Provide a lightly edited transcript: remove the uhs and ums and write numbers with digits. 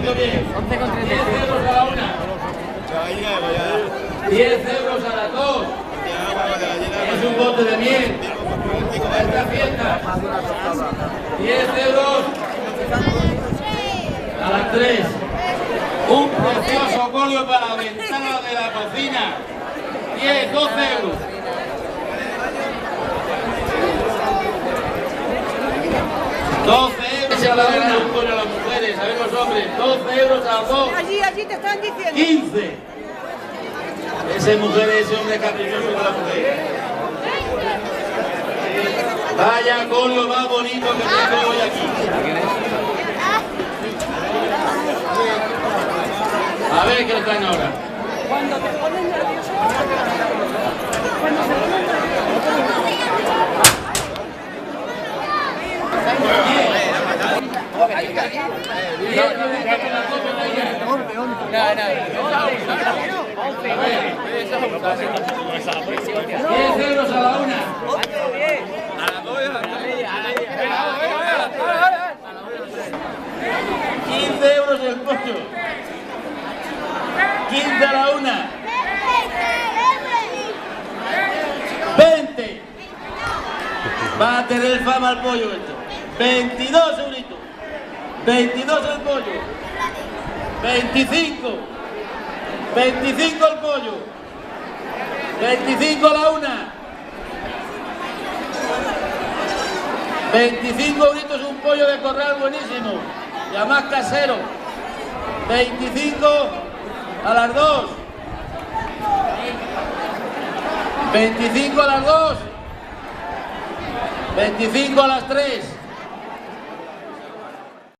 bonito bien. 10 euros a la una. 10 euros a las dos. Es un bote de miel. Esta fiesta. 10 euros a las 3. Un precioso colio para la ventana de la cocina. 10, 12 euros. 12 euros a la una, un colio a las mujeres, a ver los hombres. 12 euros a las dos. Allí te están diciendo. 15. Ese mujer, ese hombre caprichoso de la mujer. Vaya colio más bonito que tengo hoy aquí. A ver qué están ahora. Cuando te pones nervioso, cuando se ponen $10 euros a la una. A las 2 y a la 15 euros el pollo. 15 a la una. 20. Va a tener fama el pollo esto. 22 euritos. 22 el pollo. 25. 25 el pollo. 25 a la una. 25 euritos un pollo de corral buenísimo. Y además casero. 25 a las 2. 25 a las 2. 25 a las 3.